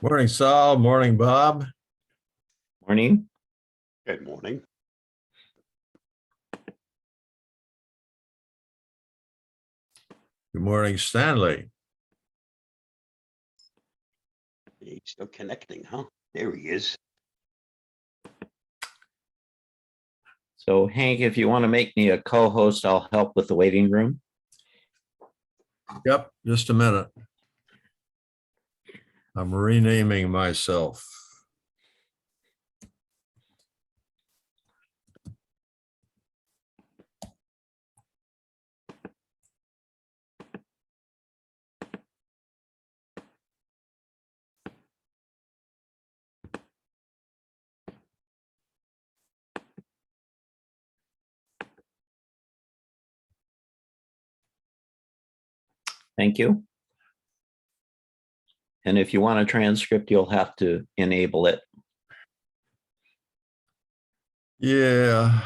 Morning, Saul. Morning, Bob. Morning. Good morning. Good morning, Stanley. He's still connecting, huh? There he is. So Hank, if you want to make me a co-host, I'll help with the waiting room. Yep, just a minute. I'm renaming myself. Thank you. And if you want a transcript, you'll have to enable it. Yeah.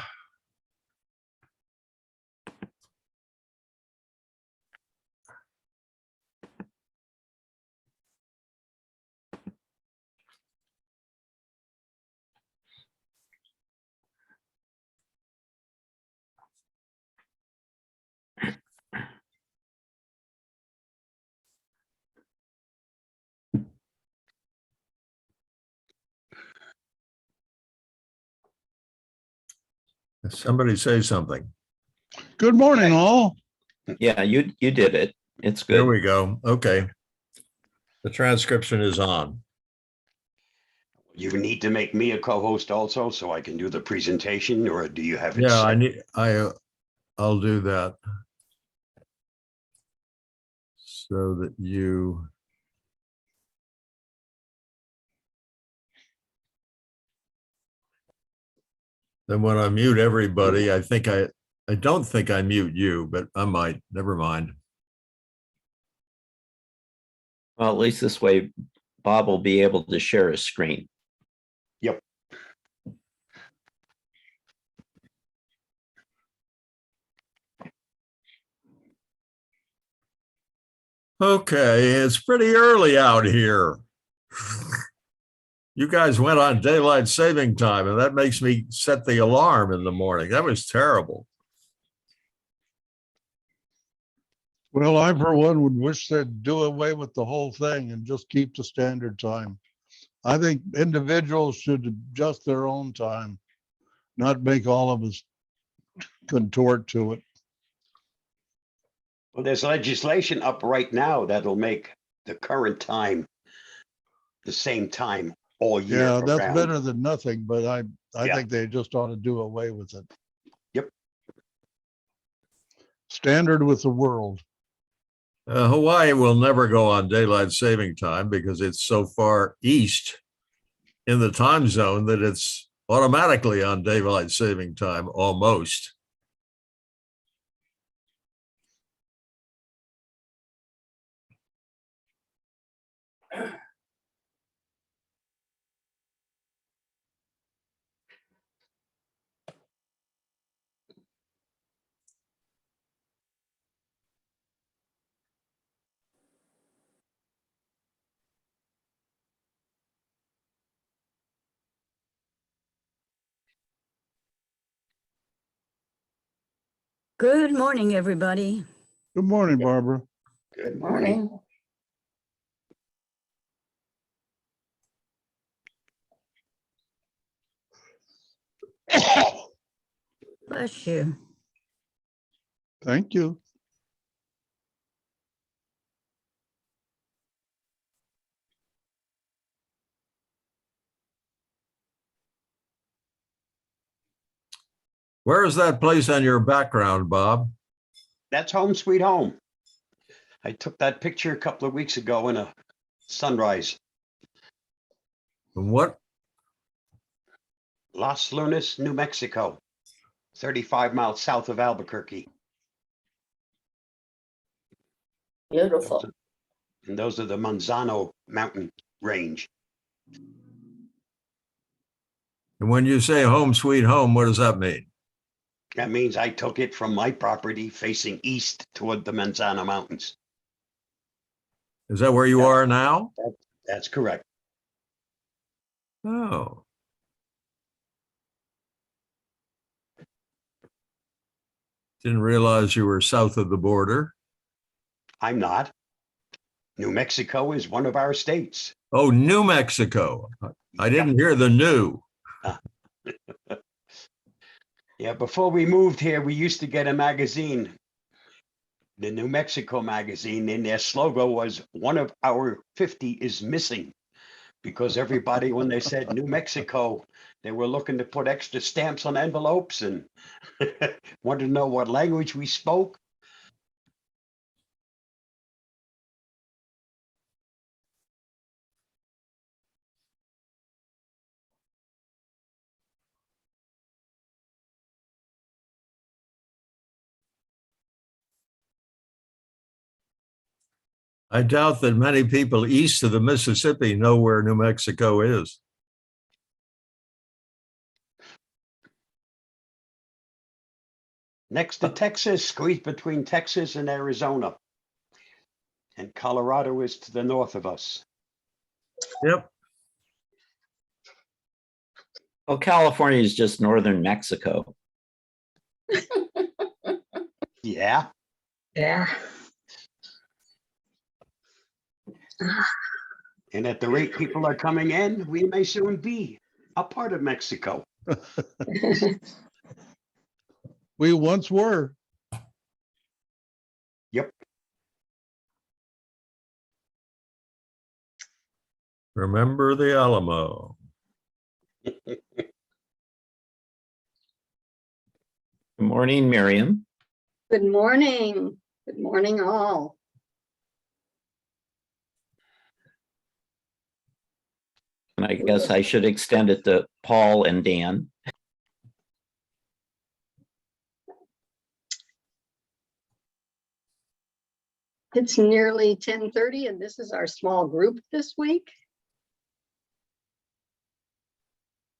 Somebody say something. Good morning, all. Yeah, you did it. It's There good. we go. Okay. The transcription is on. You need to make me a co-host also so I can do the presentation, or do you have it Yeah, set? I'll do that. So that you. Then when I mute everybody, I don't think I mute you, but I might. Never mind. Well, at least this way, Bob will be able to share his screen. Yep. Okay, it's pretty early out here. You guys went on daylight saving time, and that makes me set the alarm in the morning. That was terrible. Well, I, for one, would wish they'd do away with the whole thing and just keep the standard time. I think individuals should adjust their own time, not make all of us contort to it. Well, there's legislation up right now that'll make the current time the same time all year Yeah, that's around. better than nothing, but I Yeah. think they just ought to do away with it. Yep. Standard with the world. Hawaii will never go on daylight saving time because it's so far east in the time zone that it's automatically on daylight saving time almost. Good morning, everybody. Good morning, Barbara. Good morning. Bless you. Thank you. Where is that place on your background, Bob? That's Home Sweet Home. I took that picture a couple of weeks ago in a sunrise. And what? Los Lunas, New Mexico, 35 miles south of Albuquerque. Beautiful. And those are the Manzano mountain range. And when you say home sweet home, what does that mean? That means I took it from my property facing east toward the Manzano Mountains. Is that where you Yeah. are now? That's correct. Oh. Didn't realize you were south of the border. I'm not. New Mexico is one of our states. Oh, New Mexico. I didn't hear the new. Yeah, before we moved here, we used to get a magazine, the New Mexico magazine, and their slogan was one of our 50 is missing. Because everybody, when they said New Mexico, they were looking to put extra stamps on envelopes and wanted to know what language we spoke. I doubt that many people east of the Mississippi know where New Mexico is. Next to Texas, squeezed between Texas and Arizona. And Colorado is to the north of us. Yep. Well, California is just northern Mexico. Yeah. Yeah. And at the rate people are coming in, we may soon be a part of Mexico. We once were. Yep. Remember the Alamo. Good morning, Miriam. Good morning. Good morning, all. And I guess I should extend it to Paul and Dan. It's nearly 10:30 and this is our small group this week.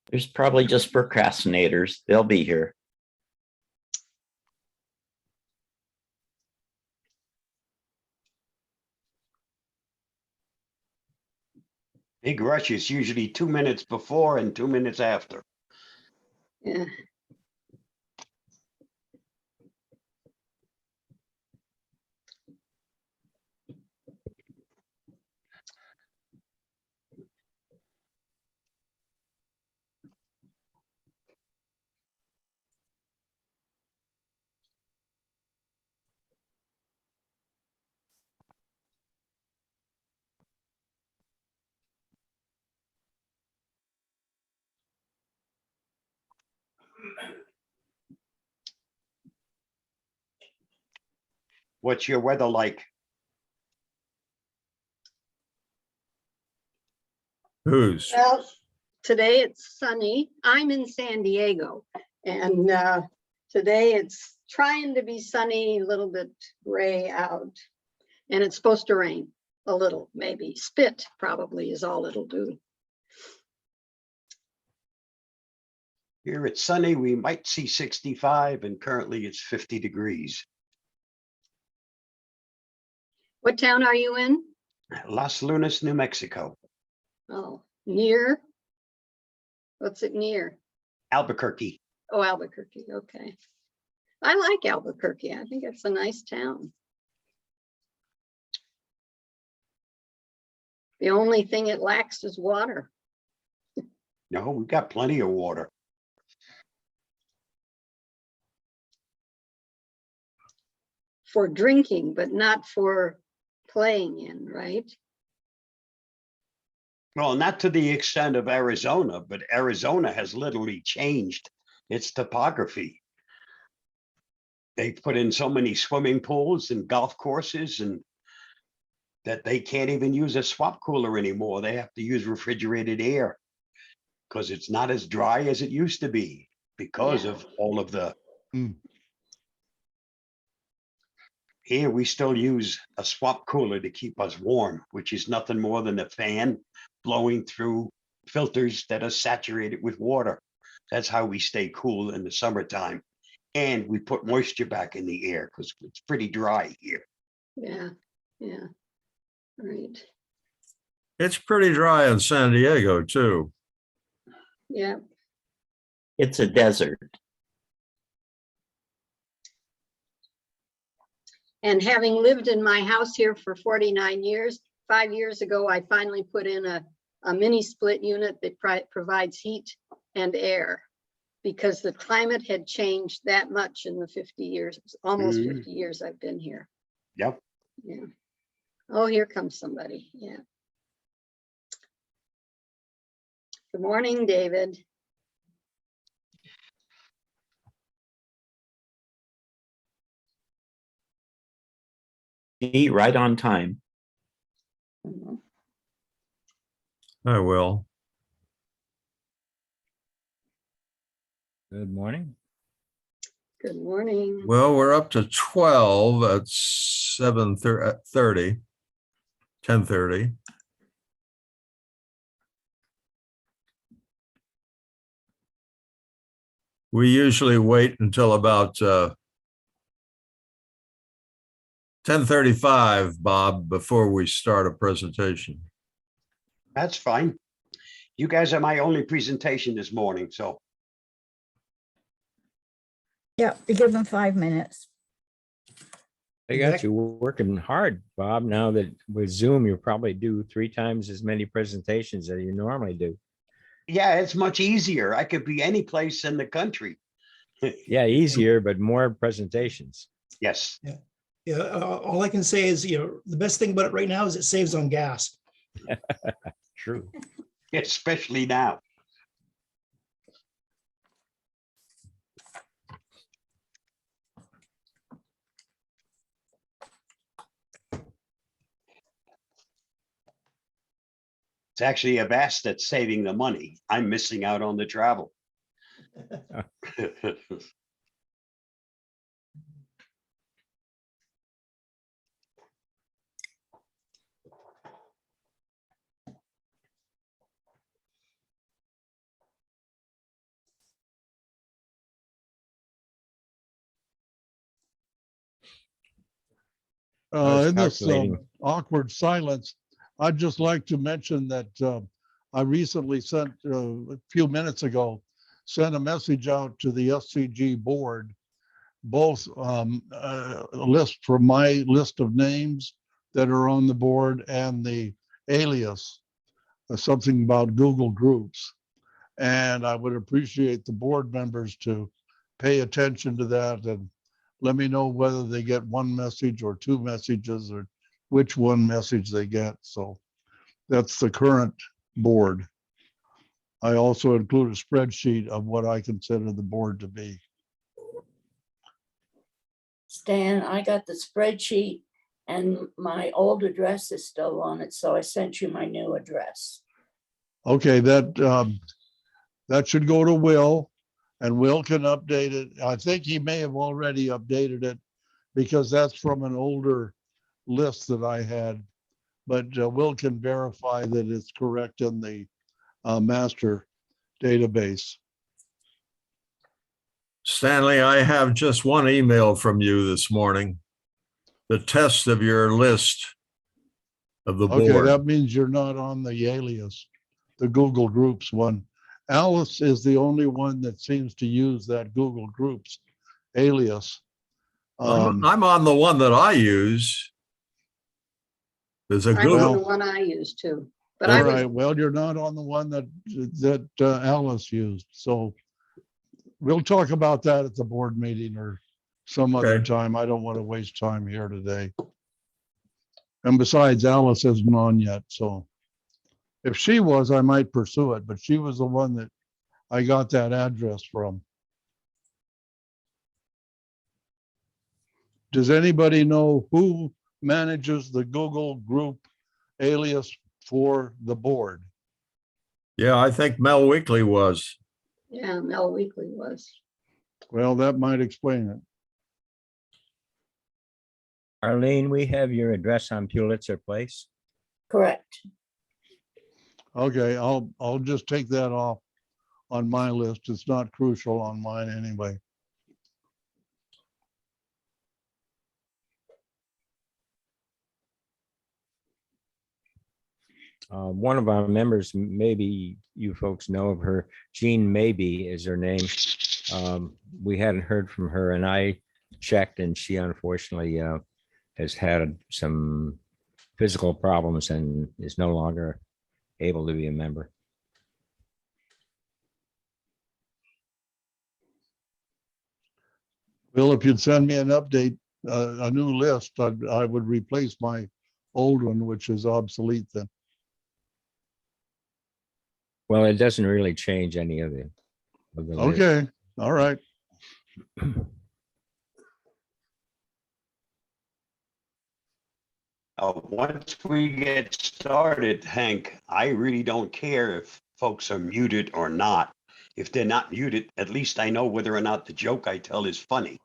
There's probably just procrastinators. They'll be here. Big rush is usually 2 minutes before and 2 minutes after. Yeah. What's your weather like? Who's? Well, today it's sunny. I'm in San Diego and today it's trying to be sunny, a little bit gray out. And it's supposed to rain a little, maybe. Spit probably is all it'll do. Here it's sunny, we might see 65 and currently it's 50 degrees. What town are you in? Las Lunas, New Mexico. Oh, near? What's it near? Albuquerque. Oh, Albuquerque, okay. I like Albuquerque. I think it's a nice town. The only thing it lacks is water. No, we've got plenty of water. For drinking, but not for playing in, right? Well, not to the extent of Arizona, but Arizona has literally changed its topography. They've put in so many swimming pools and golf courses and that they can't even use a swap cooler anymore. They have to use refrigerated air because it's not as dry as it used to be because Yeah. of all of the. Mm. Here we still use a swap cooler to keep us warm, which is nothing more than a fan blowing through filters that are saturated with water. That's how we stay cool in the summertime. And we put moisture back in the air because it's pretty dry here. Yeah, yeah, right. It's pretty dry in San Diego, too. Yeah. It's a desert. And having lived in my house here for 49 years, 5 years ago, I finally put in a mini split unit that provides heat and air because the climate had changed that much in the 50 years, almost 50 years I've been here. Yep. Yeah. Oh, here comes somebody. Yeah. Good morning, David. Eat right on time. I will. Good morning. Good morning. Well, we're up to 12 at 7:30, 10:30. We usually wait until about 10:35, Bob, before we start a presentation. That's fine. You guys are my only presentation this morning, so Yeah, we give them 5 minutes. I got you working hard, Bob. Now that with Zoom, you probably do 3 times as many presentations that you normally do. yeah, it's much easier. I could be any place in the country. Yeah, easier, but more presentations. Yes. Yeah, all I can say is, the best thing about it right now is it saves on gas. True. Especially now. It's actually Avast that's saving the money. I'm missing out on the travel. was In this calculating. awkward silence, I'd just like to mention that I recently sent, a few minutes ago, sent a message out to the SCG board, both a list from my list of names that are on the board and the alias, something about Google Groups. And I would appreciate the board members to pay attention to that and let me know whether they get one message or 2 messages or which one message they get. So that's the current board. I also include a spreadsheet of what I consider the board to be. Stan, I got the spreadsheet and my old address is still on it, so I sent you my new address. Okay, that should go to Will, and Will can update it. I think he may have already updated it because that's from an older list that I had. But Will can verify that it's correct in the master database. Stanley, I have just one email from you this morning. The test of your list of the Okay, board. that means you're not on the alias, the Google Groups one. Alice is the only one that seems to use that Google Groups alias. I'm on the one that I use. There's a I'm on Google. the one I use too. But All I was, right, well, you're not on the one that Alice used, so we'll talk about that at the board meeting or some other Okay. time. I don't want to waste time here today. And besides, Alice isn't on yet, so if she was, I might pursue it, but she was the one that I got that address from. Does anybody know who manages the Google Group alias for the board? Yeah, I think Mel Weekly was. yeah, Mel Weekly was. Well, that might explain it. Arlene, we have your address on Pulitzer Place. Correct. Okay, I'll just take that off on my list. It's not crucial on mine anyway. One of our members, maybe you folks know of her, Jean Maybe is her name. We hadn't heard from her, and I checked, and she unfortunately has had some physical problems and is no longer able to be a member. Well, if you'd send me an update, a new list, I would replace my old one, which is obsolete then. Well, it doesn't really change any of the list. Okay, all right. Once we get started, Hank, I really don't care if folks are muted or not. If they're not muted, at least I know whether or not the joke I tell is funny.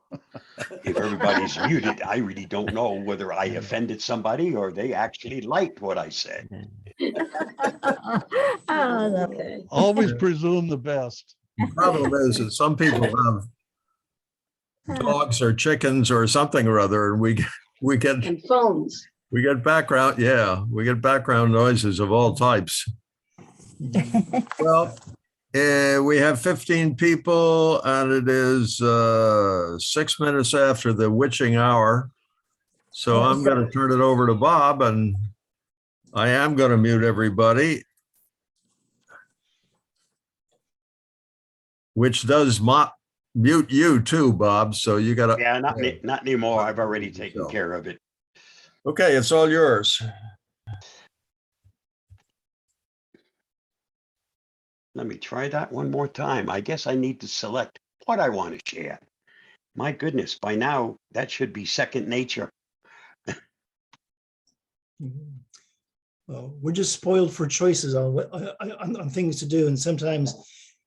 If everybody's muted, I really don't know whether I offended somebody or they actually liked what I said. Okay. Always presume the best. The problem is that some people have dogs or chickens or something or other, and we get And phones. we get background, yeah, we get background noises of all types. Well, we have 15 people, and it is 6 minutes after the witching hour. So I'm going to turn it over to Bob, and I am going to mute everybody, which does mute you too, Bob. So you got to. Yeah, not anymore. I've already taken care of it. Okay, it's all yours. Let me try that one more time. I guess I need to select what I want to share. My goodness, by now that should be second nature. Mhm. Well, we're just spoiled for choices on what on things to do, and sometimes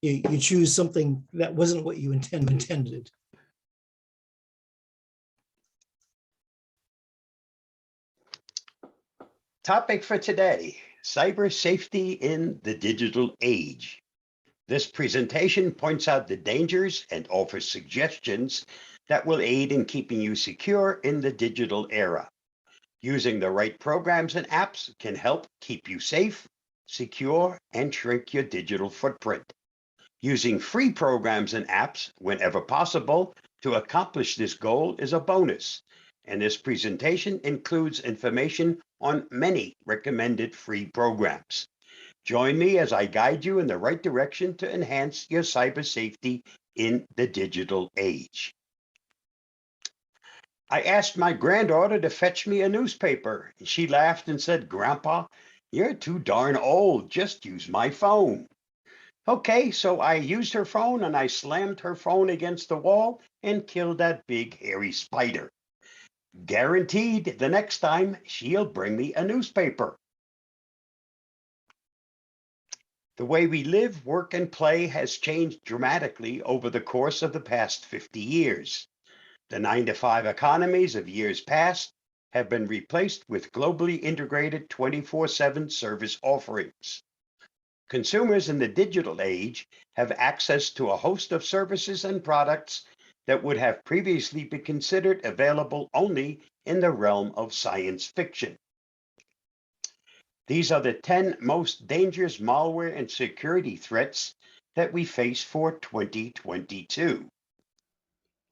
you choose something that wasn't what you intended. Topic for today, cyber safety in the digital age. This presentation points out the dangers and offers suggestions that will aid in keeping you secure in the digital era. Using the right programs and apps can help keep you safe, secure, and shrink your digital footprint. Using free programs and apps whenever possible to accomplish this goal is a bonus, and this presentation includes information on many recommended free programs. Join me as I guide you in the right direction to enhance your cyber safety in the digital age. I asked my granddaughter to fetch me a newspaper, and she laughed and said, "Grandpa, you're too darn old. Just use my phone." Okay, so I used her phone and I slammed her phone against the wall and killed that big hairy spider. Guaranteed the next time she'll bring me a newspaper. The way we live, work, and play has changed dramatically over the course of the past 50 years. The 9-to-5 economies of years past have been replaced with globally integrated 24/7 service offerings. Consumers in the digital age have access to a host of services and products that would have previously been considered available only in the realm of science fiction. These are the 10 most dangerous malware and security threats that we face for 2022.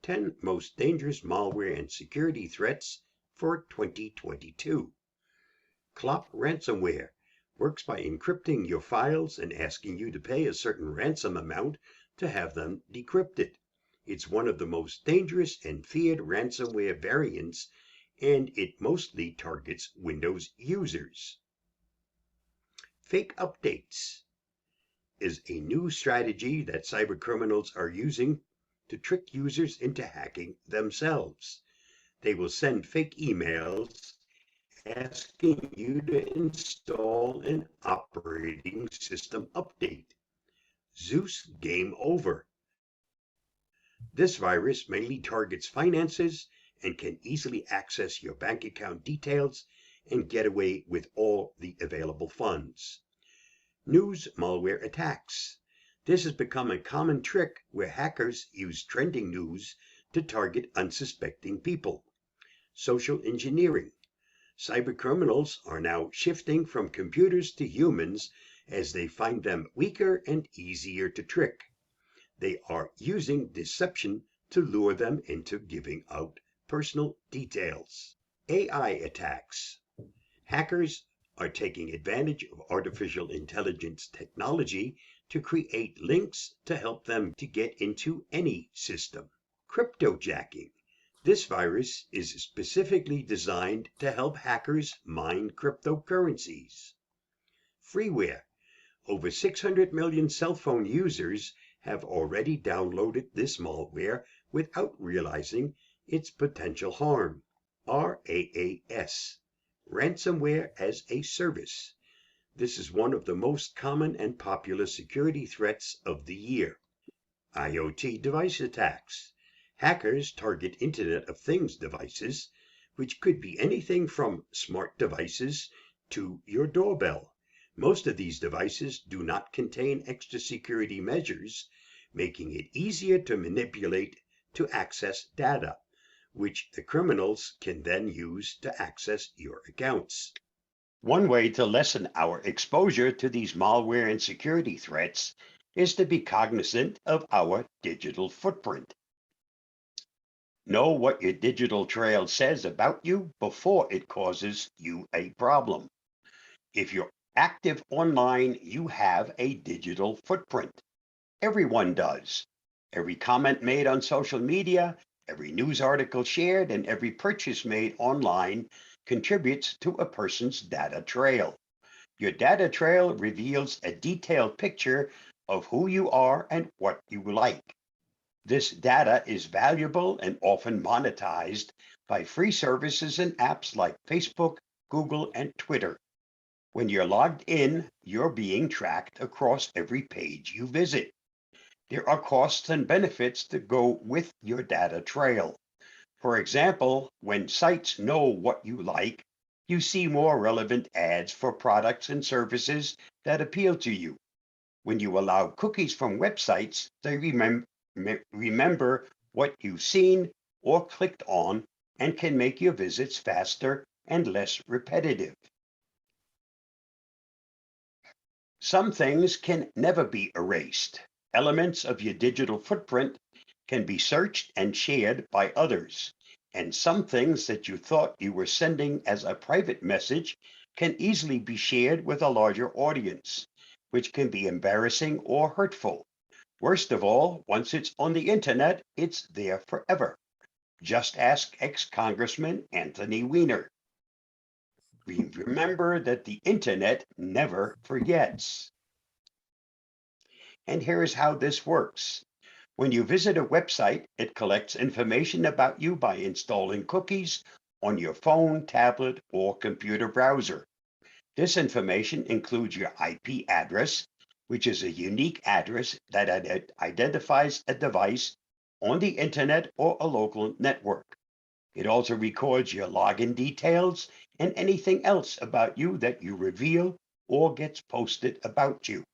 10 most dangerous malware and security threats for 2022. Clop ransomware works by encrypting your files and asking you to pay a certain ransom amount to have them decrypted. It's one of the most dangerous and feared ransomware variants, and it mostly targets Windows users. Fake updates is a new strategy that cybercriminals are using to trick users into hacking themselves. They will send fake emails asking you to install an operating system update. Zeus game over. This virus mainly targets finances and can easily access your bank account details and get away with all the available funds. News malware attacks. This has become a common trick where hackers use trending news to target unsuspecting people. Social engineering. Cybercriminals are now shifting from computers to humans as they find them weaker and easier to trick. They are using deception to lure them into giving out personal details. AI attacks. Hackers are taking advantage of artificial intelligence technology to create links to help them to get into any system. Cryptojacking. This virus is specifically designed to help hackers mine cryptocurrencies. Freeware. Over 600 million cell phone users have already downloaded this malware without realizing its potential harm. RAAS, Ransomware as a Service. This is one of the most common and popular security threats of the year. IoT device attacks. Hackers target Internet of Things devices, which could be anything from smart devices to your doorbell. Most of these devices do not contain extra security measures, making it easier to manipulate to access data, which the criminals can then use to access your accounts. One way to lessen our exposure to these malware and security threats is to be cognizant of our digital footprint. Know what your digital trail says about you before it causes you a problem. If you're active online, you have a digital footprint. Everyone does. Every comment made on social media, every news article shared, and every purchase made online contributes to a person's data trail. Your data trail reveals a detailed picture of who you are and what you like. This data is valuable and often monetized by free services and apps like Facebook, Google, and Twitter. When you're logged in, you're being tracked across every page you visit. There are costs and benefits that go with your data trail. For example, when sites know what you like, you see more relevant ads for products and services that appeal to you. When you allow cookies from websites, they remember what you've seen or clicked on and can make your visits faster and less repetitive. Some things can never be erased. Elements of your digital footprint can be searched and shared by others, and some things that you thought you were sending as a private message can easily be shared with a larger audience, which can be embarrassing or hurtful. Worst of all, once it's on the internet, it's there forever. Just ask ex-Congressman Anthony Weiner. Remember that the internet never forgets. And here's how this works. When you visit a website, it collects information about you by installing cookies on your phone, tablet, or computer browser. This information includes your IP address, which is a unique address that identifies a device on the internet or a local network. It also records your login details and anything else about you that you reveal or gets posted about you.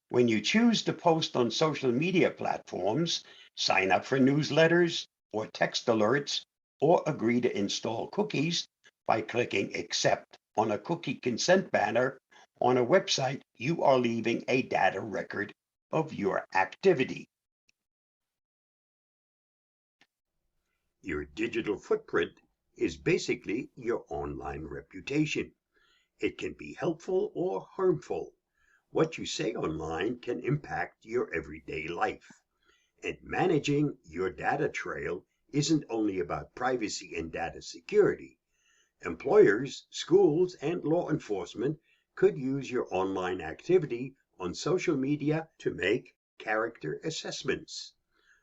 When you choose to post on social media platforms, sign up for newsletters or text alerts, or agree to install cookies by clicking Accept on a cookie consent banner on a website, you are leaving a data record of your activity. Your digital footprint is basically your online reputation. It can be helpful or harmful. What you say online can impact your everyday life. And managing your data trail isn't only about privacy and data security. Employers, schools, and law enforcement could use your online activity on social media to make character assessments.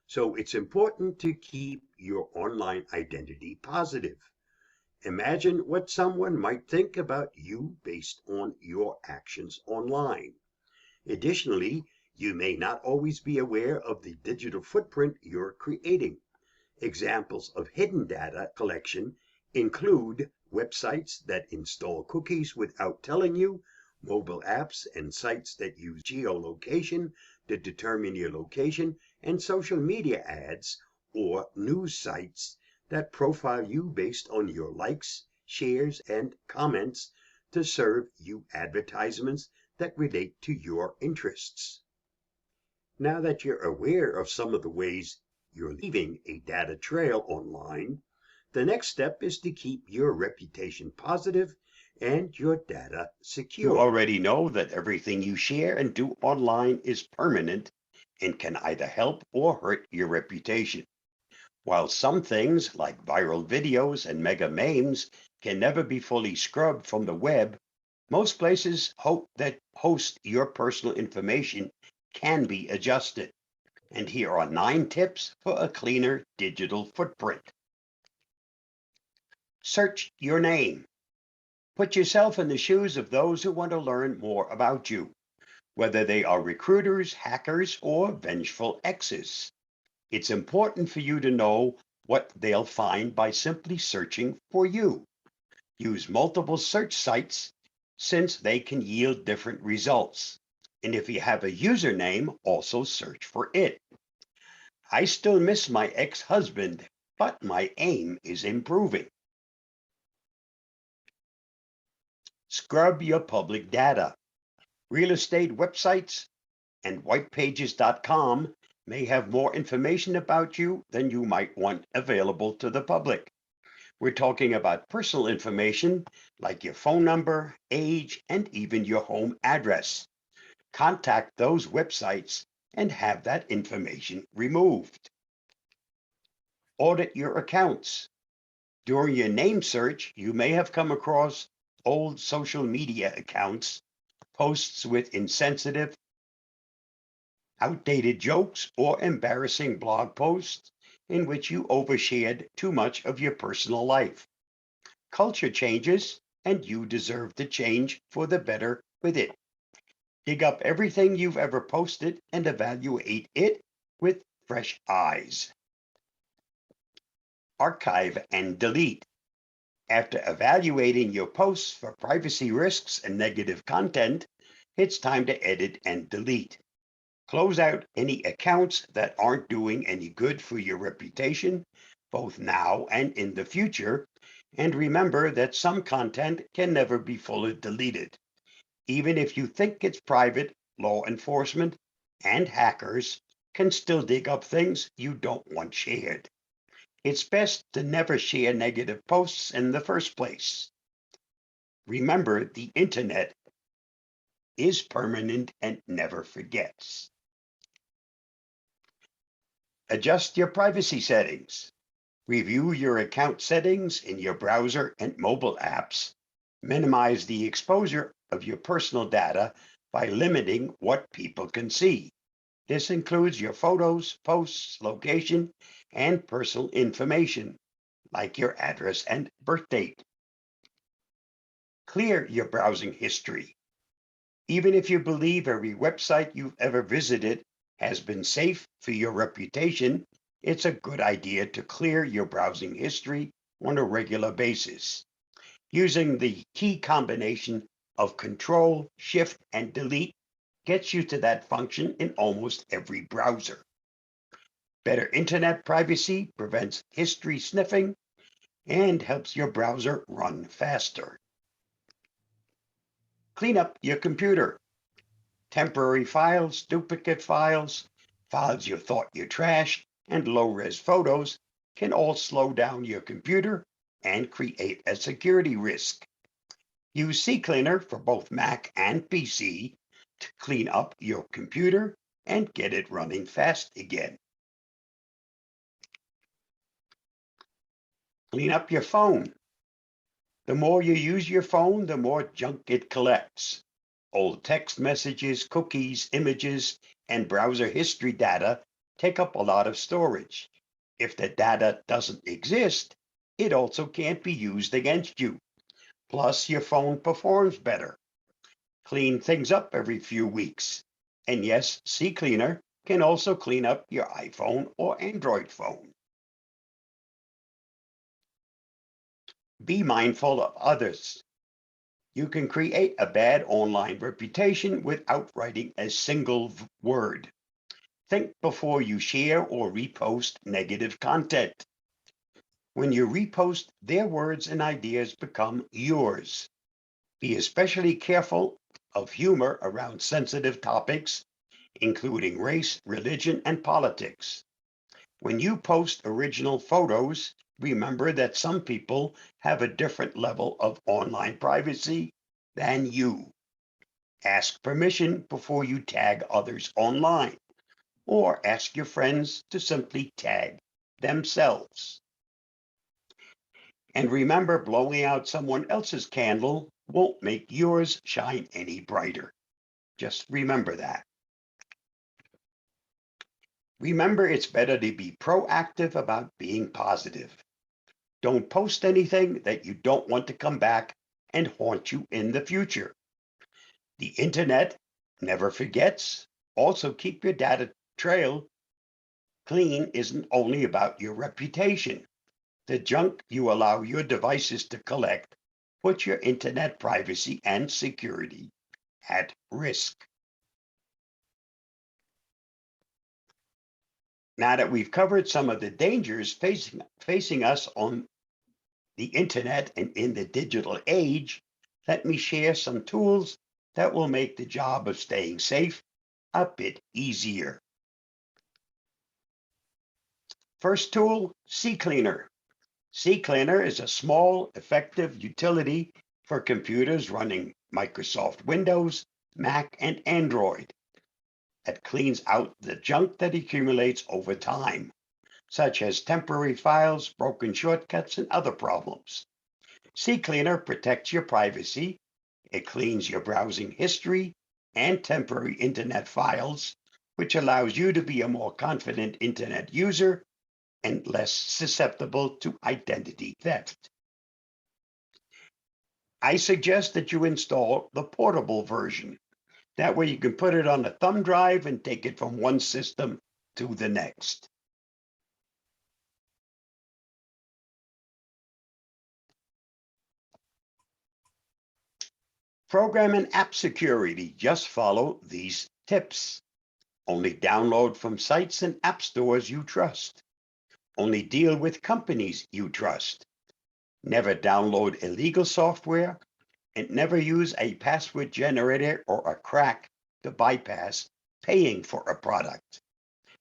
So it's important to keep your online identity positive. Imagine what someone might think about you based on your actions online. Additionally, you may not always be aware of the digital footprint you're creating. Examples of hidden data collection include websites that install cookies without telling you, mobile apps and sites that use geolocation to determine your location, and social media ads or news sites that profile you based on your likes shares, and comments to serve you advertisements that relate to your interests. Now that you're aware of some of the ways you're leaving a data trail online, the next step is to keep your reputation positive and your data secure. You already know that everything you share and do online is permanent and can either help or hurt your reputation. While some things like viral videos and mega memes can never be fully scrubbed from the web, most places hope that host your personal information can be adjusted. And here are 9 tips for a cleaner digital footprint. Search your name. Put yourself in the shoes of those who want to learn more about you, whether they are recruiters, hackers, or vengeful exes. It's important for you to know what they'll find by simply searching for you. Use multiple search sites since they can yield different results. And if you have a username, also search for it. I still miss my ex-husband, but my aim is improving. Scrub your public data. Real estate websites and whitepages.com may have more information about you than you might want available to the public. We're talking about personal information like your phone number, age, and even your home address. Contact those websites and have that information removed. Audit your accounts. During your name search, you may have come across old social media accounts, posts with insensitive, outdated jokes, or embarrassing blog posts in which you overshared too much of your personal life. Culture changes, and you deserve to change for the better with it. Dig up everything you've ever posted and evaluate it with fresh eyes. Archive and delete. After evaluating your posts for privacy risks and negative content, it's time to edit and delete. Close out any accounts that aren't doing any good for your reputation, both now and in the future, and remember that some content can never be fully deleted. Even if you think it's private, law enforcement and hackers can still dig up things you don't want shared. It's best to never share negative posts in the first place. Remember, the internet is permanent and never forgets. Adjust your privacy settings. Review your account settings in your browser and mobile apps. Minimize the exposure of your personal data by limiting what people can see. This includes your photos, posts, location, and personal information, like your address and birth date. Clear your browsing history. Even if you believe every website you've ever visited has been safe for your reputation, it's a good idea to clear your browsing history on a regular basis. Using the key combination of Control, Shift, and Delete gets you to that function in almost every browser. Better internet privacy prevents history sniffing and helps your browser run faster. Clean up your computer. Temporary files, duplicate files, files you thought you trashed, and low-res photos can all slow down your computer and create a security risk. Use Ccleaner for both Mac and PC to clean up your computer and get it running fast again. Clean up your phone. The more you use your phone, the more junk it collects. Old text messages, cookies, images, and browser history data take up a lot of storage. If the data doesn't exist, it also can't be used against you. Plus, your phone performs better. Clean things up every few weeks. And yes, Ccleaner can also clean up your iPhone or Android phone. Be mindful of others. You can create a bad online reputation without writing a single word. Think before you share or repost negative content. When you repost, their words and ideas become yours. Be especially careful of humor around sensitive topics, including race, religion, and politics. When you post original photos, remember that some people have a different level of online privacy than you. Ask permission before you tag others online, or ask your friends to simply tag themselves. And remember, blowing out someone else's candle won't make yours shine any brighter. Just remember that. Remember, it's better to be proactive about being positive. Don't post anything that you don't want to come back and haunt you in the future. The internet never forgets. Also, keep your data trail clean isn't only about your reputation. The junk you allow your devices to collect puts your internet privacy and security at risk. Now that we've covered some of the dangers facing us on the internet and in the digital age, let me share some tools that will make the job of staying safe a bit easier. First tool, Ccleaner. Ccleaner is a small, effective utility for computers running Microsoft Windows, Mac, and Android. It cleans out the junk that accumulates over time, such as temporary files, broken shortcuts, and other problems. Ccleaner protects your privacy. It cleans your browsing history and temporary internet files, which allows you to be a more confident internet user and less susceptible to identity theft. I suggest that you install the portable version. That way you can put it on a thumb drive and take it from one system to the next. Program and app security. Just follow these tips. Only download from sites and app stores you trust. Only deal with companies you trust. Never download illegal software, and never use a password generator or a crack to bypass paying for a product.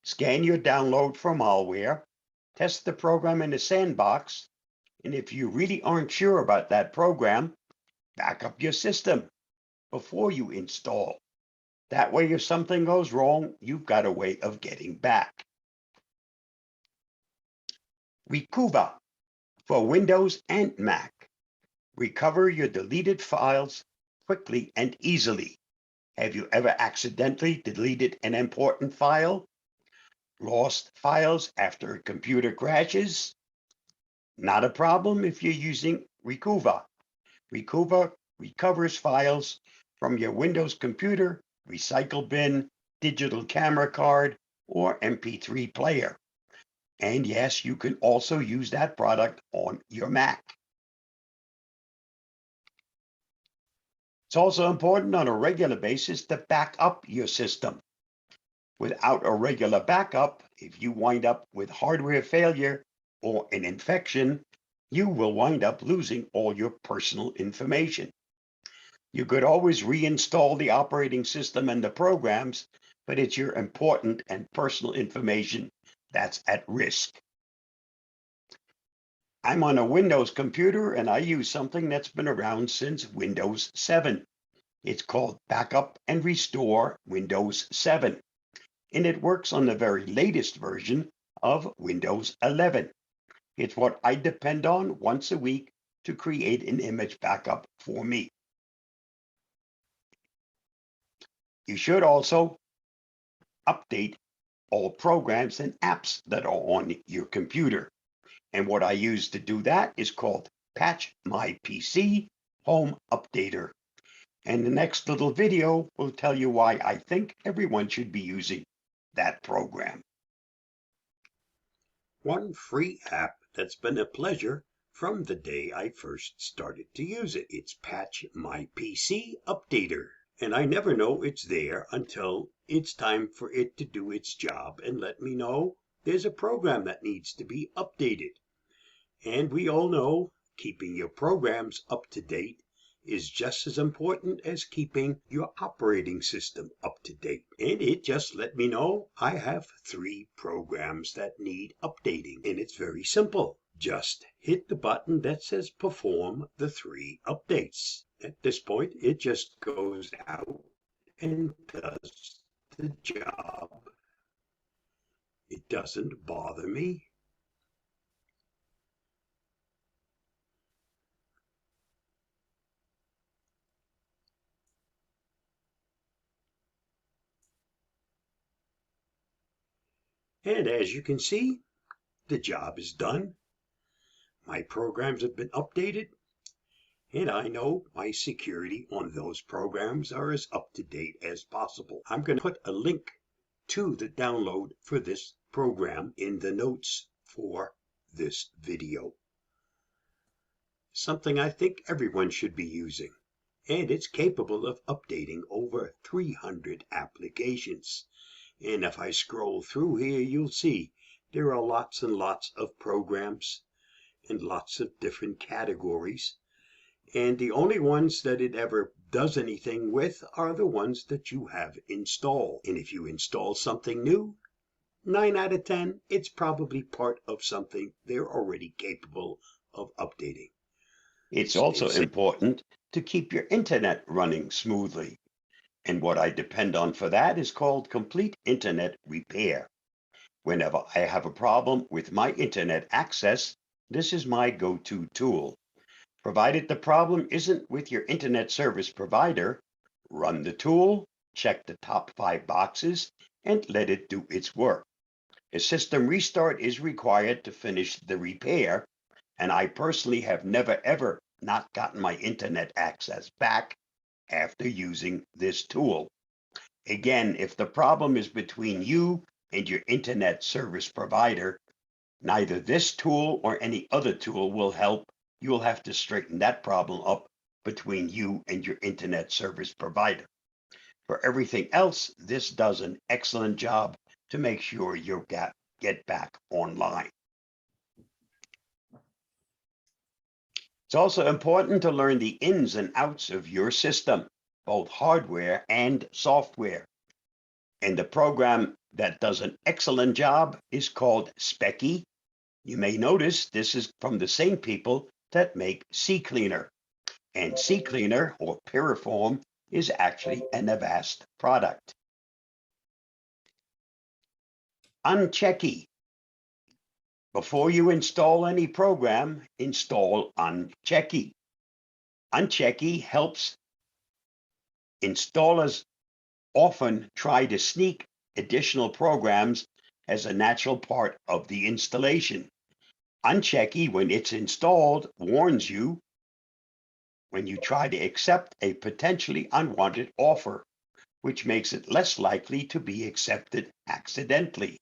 Scan your download for malware, test the program in a sandbox, and if you really aren't sure about that program, back up your system before you install. That way, if something goes wrong, you've got a way of getting back. Recover for Windows and Mac. Recover your deleted files quickly and easily. Have you ever accidentally deleted an important file? Lost files after a computer crashes? Not a problem if you're using Recover. Recover recovers files from your Windows computer, recycle bin, digital camera card, or MP3 player. And yes, you can also use that product on your Mac. It's also important on a regular basis to back up your system. Without a regular backup, if you wind up with hardware failure or an infection, you will wind up losing all your personal information. You could always reinstall the operating system and the programs, but it's your important and personal information that's at risk. I'm on a Windows computer and I use something that's been around since Windows 7. It's called Backup and Restore Windows 7, and it works on the very latest version of Windows 11. It's what I depend on once a week to create an image backup for me. You should also update all programs and apps that are on your computer. And what I use to do that is called Patch My PC Home Updater. And the next little video will tell you why I think everyone should be using that program. One free app that's been a pleasure from the day I first started to use it. It's Patch My PC Updater. And I never know it's there until it's time for it to do its job and let me know there's a program that needs to be updated. And we all know keeping your programs up to date is just as important as keeping your operating system up to date. And it just let me know I have 3 programs that need updating. And it's very simple. Just hit the button that says perform the 3 updates. At this point, it just goes out and does the job. It doesn't bother me. And as you can see, the job is done. My programs have been updated, and I know my security on those programs are as up to date as possible. I'm going to put a link to the download for this program in the notes for this video. Something I think everyone should be using, and it's capable of updating over 300 applications. And if I scroll through here, you'll see there are lots and lots of programs and lots of different categories. And the only ones that it ever does anything with are the ones that you have installed. And if you install something new, 9 out of 10, it's probably part of something they're already capable of updating. It's also important to keep your internet running smoothly. And what I depend on for that is called complete internet repair. Whenever I have a problem with my internet access, this is my go-to tool. Provided the problem isn't with your internet service provider, run the tool, check the top 5 boxes, and let it do its work. A system restart is required to finish the repair, and I personally have never ever not gotten my internet access back after using this tool. Again, if the problem is between you and your internet service provider, neither this tool or any other tool will help. You'll have to straighten that problem up between you and your internet service provider. For everything else, this does an excellent job to make sure you get back online. It's also important to learn the ins and outs of your system, both hardware and software. And the program that does an excellent job is called Specky. You may notice this is from the same people that make Ccleaner. And Ccleaner, or Piriform, is actually an Avast product. Unchecky. Before you install any program, install Unchecky. Unchecky helps installers often try to sneak additional programs as a natural part of the installation. Unchecky, when it's installed, warns you when you try to accept a potentially unwanted offer, which makes it less likely to be accepted accidentally.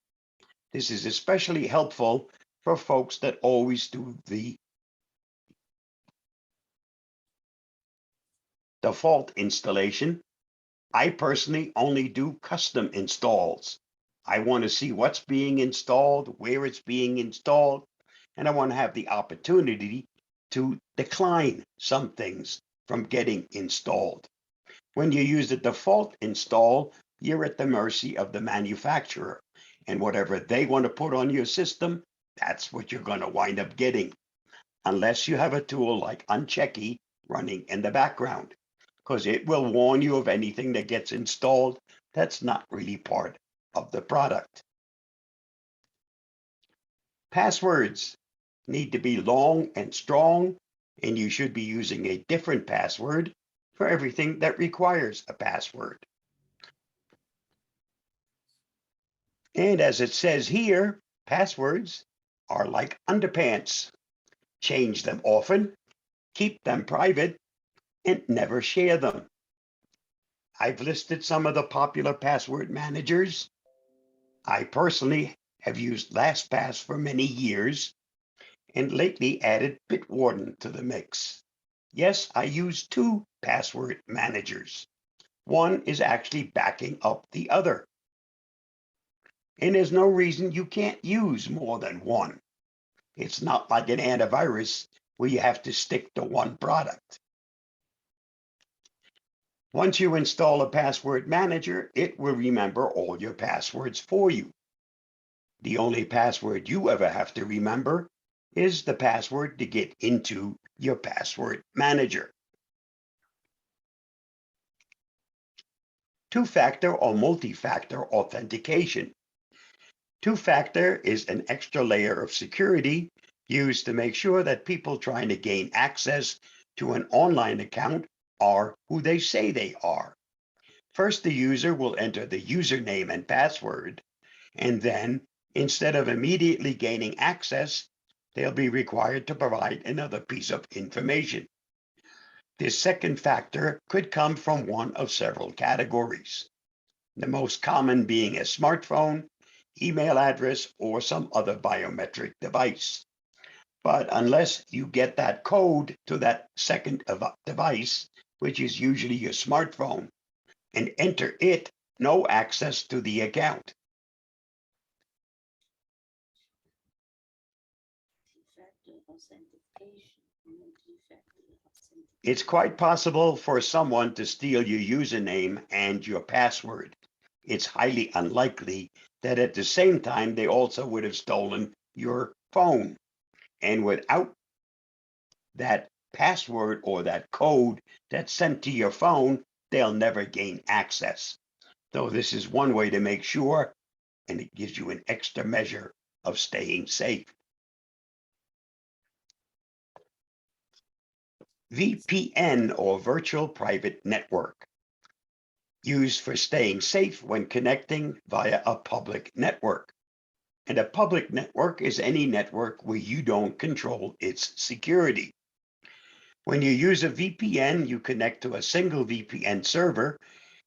This is especially helpful for folks that always do the default installation. I personally only do custom installs. I want to see what's being installed, where it's being installed, and I want to have the opportunity to decline some things from getting installed. When you use the default install, you're at the mercy of the manufacturer, and whatever they want to put on your system, that's what you're going to wind up getting, unless you have a tool like Unchecky running in the background, because it will warn you of anything that gets installed that's not really part of the product. Passwords need to be long and strong, and you should be using a different password for everything that requires a password. And as it says here, passwords are like underpants. Change them often, keep them private, and never share them. I've listed some of the popular password managers. I personally have used LastPass for many years and lately added Bitwarden to the mix. Yes, I use 2 password managers. One is actually backing up the other. And there's no reason you can't use more than one. It's not like an antivirus where you have to stick to one product. Once you install a password manager, it will remember all your passwords for you. The only password you ever have to remember is the password to get into your password manager. Two-factor or multi-factor authentication. Two-factor is an extra layer of security used to make sure that people trying to gain access to an online account are who they say they are. First, the user will enter the username and password, and then, instead of immediately gaining access, they'll be required to provide another piece of information. This second factor could come from one of several categories, the most common being a smartphone, email address, or some other biometric device. But unless you get that code to that second device, which is usually your smartphone, and enter it, no access to the account. It's quite possible for someone to steal your username and your password. It's highly unlikely that at the same time they also would have stolen your phone. And without that password or that code that's sent to your phone, they'll never gain access. So this is one way to make sure, and it gives you an extra measure of staying safe. VPN, or virtual private network, used for staying safe when connecting via a public network. And a public network is any network where you don't control its security. When you use a VPN, you connect to a single VPN server,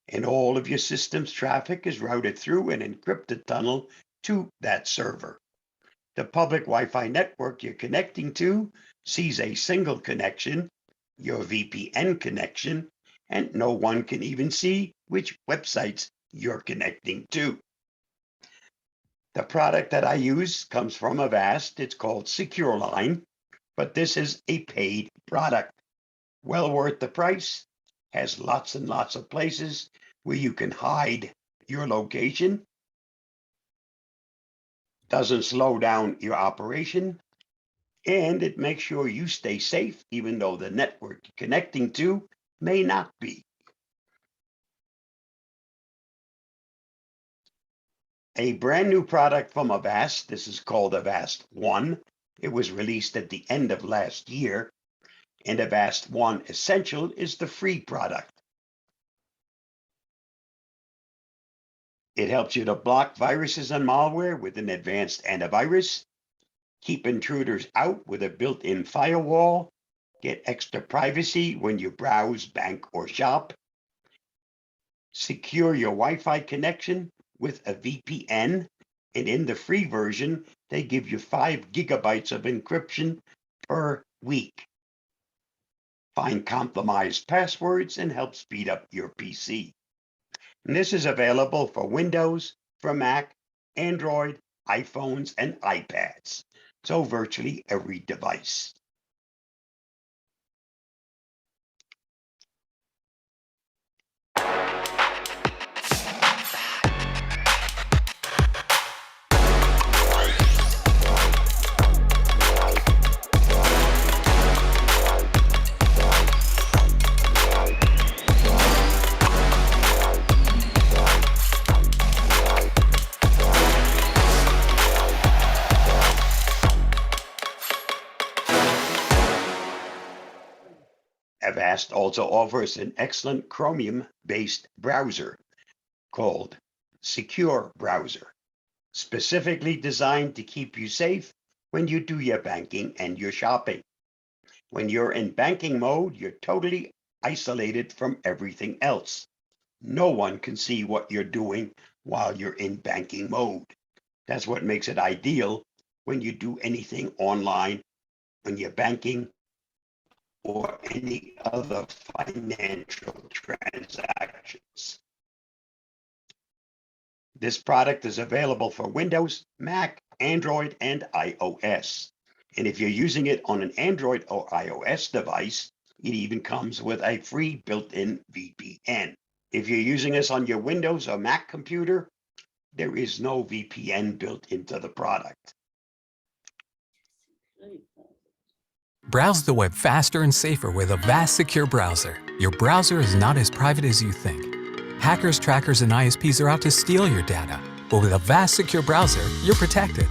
and all of your system's traffic is routed through an encrypted tunnel to that server. The public Wi-Fi network you're connecting to sees a single connection, your VPN connection, and no one can even see which websites you're connecting to. The product that I use comes from Avast. It's called Secure Line, but this is a paid product. Well worth the price, has lots and lots of places where you can hide your location, doesn't slow down your operation, and it makes sure you stay safe even though the network you're connecting to may not be. A brand new product from Avast, this is called Avast One. It was released at the end of last year, and Avast One Essential is the free product. It helps you to block viruses and malware with an advanced antivirus, keep intruders out with a built-in firewall, get extra privacy when you browse, bank, or shop, secure your Wi-Fi connection with a VPN, and in the free version, they give you 5 gigabytes of encryption per week. Find compromised passwords and help speed up your PC. And this is available for Windows, for Mac, Android, iPhones, and iPads. So virtually every device. Avast also offers an excellent Chromium-based browser called Secure Browser, specifically designed to keep you safe when you do your banking and your shopping. When you're in banking mode, you're totally isolated from everything else. No one can see what you're doing while you're in banking mode. That's what makes it ideal when you do anything online, when you're banking, or any other financial transactions. This product is available for Windows, Mac, Android, and iOS. And if you're using it on an Android or iOS device, it even comes with a free built-in VPN. If you're using this on your Windows or Mac computer, there is no VPN built into the product. Browse the web faster and safer with Avast Secure Browser. Your browser is not as private as you think. Hackers, trackers, and ISPs are out to steal your data. But with Avast Secure Browser, you're protected.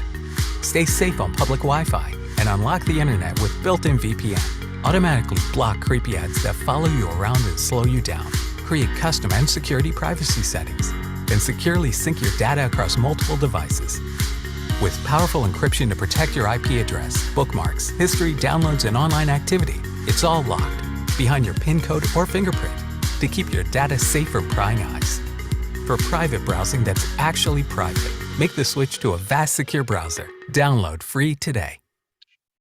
Stay safe on public Wi-Fi and unlock the internet with built-in VPN. Automatically block creepy ads that follow you around and slow you down. Create custom and security privacy settings. Then securely sync your data across multiple devices. With powerful encryption to protect your IP address, bookmarks, history, downloads, and online activity, it's all locked behind your PIN code or fingerprint to keep your data safe from prying eyes. For private browsing that's actually private, make the switch to Avast Secure Browser. Download free today.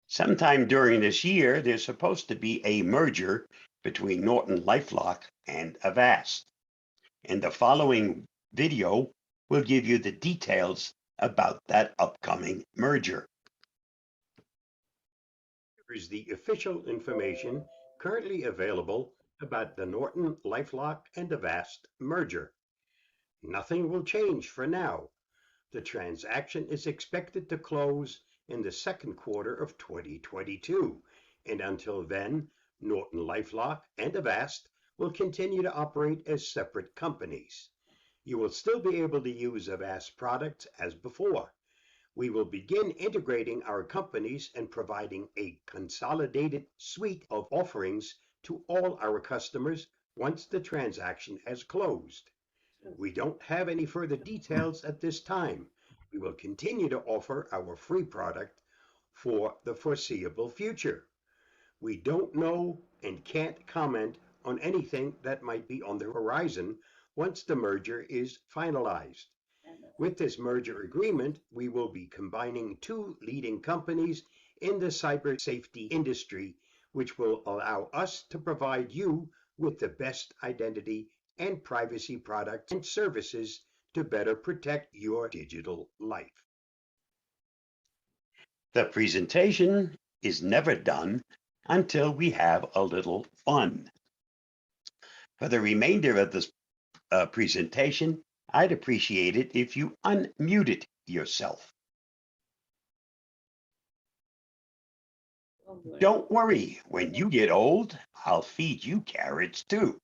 Sometime during this year, there's supposed to be a merger between Norton LifeLock and Avast. And the following video will give you the details about that upcoming merger. Here is the official information currently available about the Norton LifeLock and Avast merger. Nothing will change for now. The transaction is expected to close in the second quarter of 2022, and until then, Norton LifeLock and Avast will continue to operate as separate companies. You will still be able to use Avast products as before. We will begin integrating our companies and providing a consolidated suite of offerings to all our customers once the transaction has closed. We don't have any further details at this time. We will continue to offer our free product for the foreseeable future. We don't know and can't comment on anything that might be on the horizon once the merger is finalized. With this merger agreement, we will be combining two leading companies in the cyber safety industry, which will allow us to provide you with the best identity and privacy products and services to better protect your digital life. The presentation is never done until we have a little fun. For the remainder of this presentation, I'd appreciate it if you unmuted yourself. Don't worry, when you get old, I'll feed you carrots too.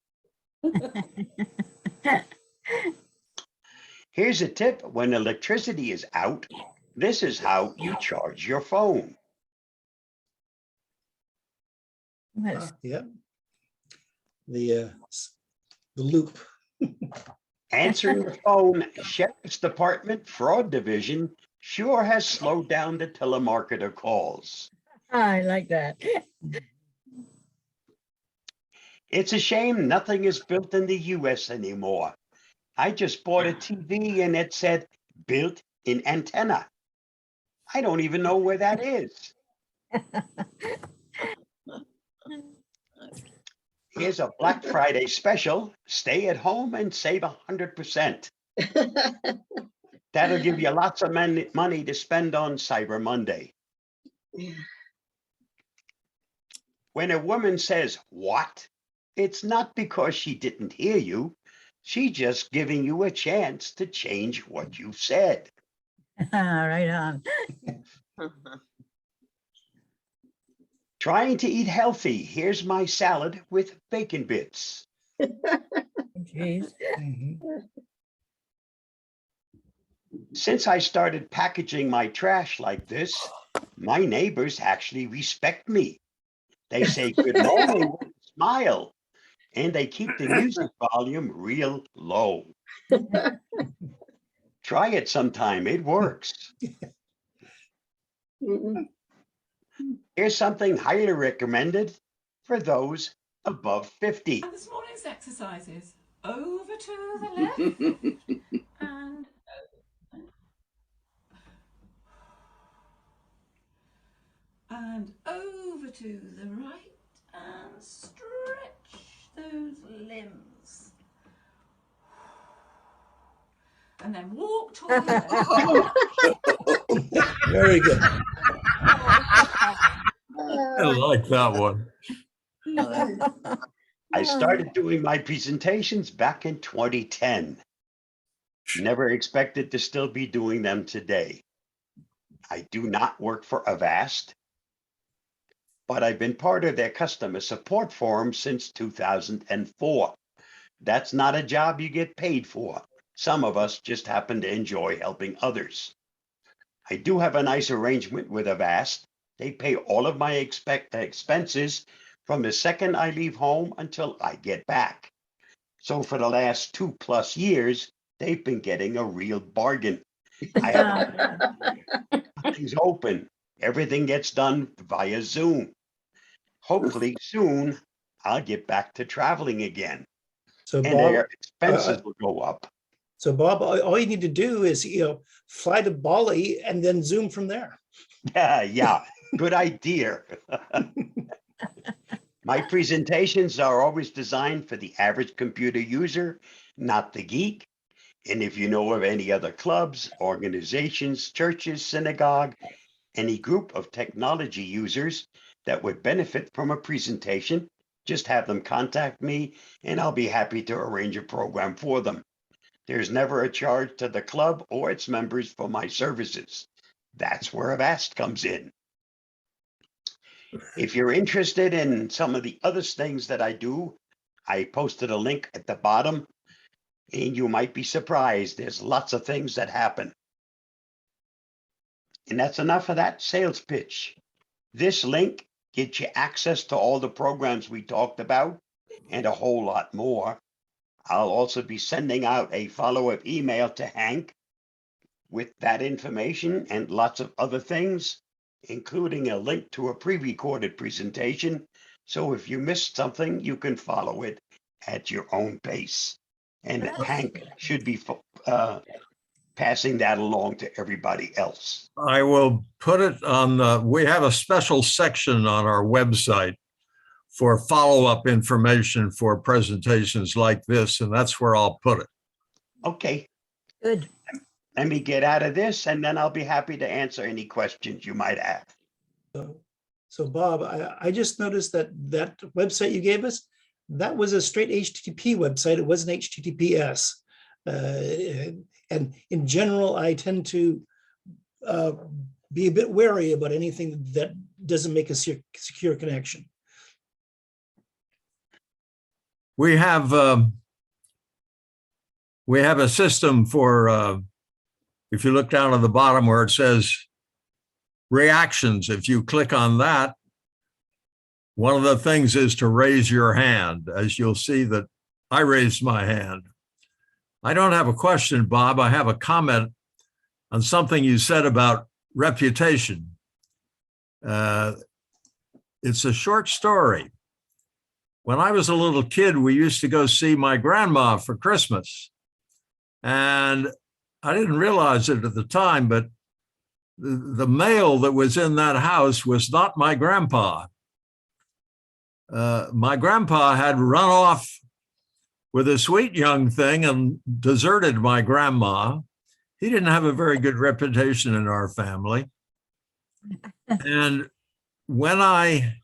Here's a tip: when electricity is out, this is how you charge your phone. Yep. The loop. Answering the phone, Sheriff's Department Fraud Division sure has slowed down the telemarketer calls. I like that. It's a shame nothing is built in the US anymore. I just bought a TV and it said built in antenna. I don't even know where that is. Here's a Black Friday special. Stay at home and save 100%. That'll give you lots of money to spend on Cyber Monday. When a woman says, "What?" it's not because she didn't hear you. She's just giving you a chance to change what you said. Right on. Trying to eat healthy. Here's my salad with bacon bits. Jeez. Since I started packaging my trash like this, my neighbors actually respect me. They say good morning with a smile, and they keep the music volume real low. Try it sometime, it works. Here's something highly recommended for those above 50. And this morning's exercises. Over to the left and over to the right, and stretch those limbs. And then walk toward the left. Very good. like that one. I started doing my presentations back in 2010. Never expected to still be doing them today. I do not work for Avast, but I've been part of their customer support forum since 2004. That's not a job you get paid for. Some of us just happen to enjoy helping others. I do have a nice arrangement with Avast. They pay all of my expenses from the second I leave home until I get back. So for the last 2+ years, they've been getting a real bargain. I have things open. Everything gets done via Zoom. Hopefully soon I'll get back to traveling again So and Bob, their expenses will go up. so Bob, all you need to do is, fly to Bali and then Zoom from there. Yeah, good idea. My presentations are always designed for the average computer user, not the geek. And if you know of any other clubs, organizations, churches, synagogue, any group of technology users that would benefit from a presentation, just have them contact me and I'll be happy to arrange a program for them. There's never a charge to the club or its members for my services. That's where Avast comes in. If you're interested in some of the other things that I do, I posted a link at the bottom and you might be surprised. There's lots of things that happen. And that's enough of that sales pitch. This link gets you access to all the programs we talked about and a whole lot more. I'll also be sending out a follow-up email to Hank with that information and lots of other things, including a link to a pre-recorded presentation. So if you missed something, you can follow it at your own pace. And Hank should be passing that along to everybody else. I will put it on, we have a special section on our website for follow-up information for presentations like this, and that's where I'll put it. Okay. Good. Let me get out of this and then I'll be happy to answer any questions you might have. So Bob, I just noticed that website you gave us, that was a straight HTTP website. It wasn't HTTPS. And in general, I tend to be a bit wary about anything that doesn't make a secure connection. We have a system for, if you look down at the bottom where it says reactions, if you click on that, one of the things is to raise your hand. As you'll see that I raised my hand. I don't have a question, Bob. I have a comment on something you said about reputation. It's a short story. When I was a little kid, we used to go see my grandma for Christmas. And I didn't realize it at the time, but the male that was in that house was not my grandpa. My grandpa had run off with a sweet young thing and deserted my grandma. He didn't have a very good reputation in our family. And when I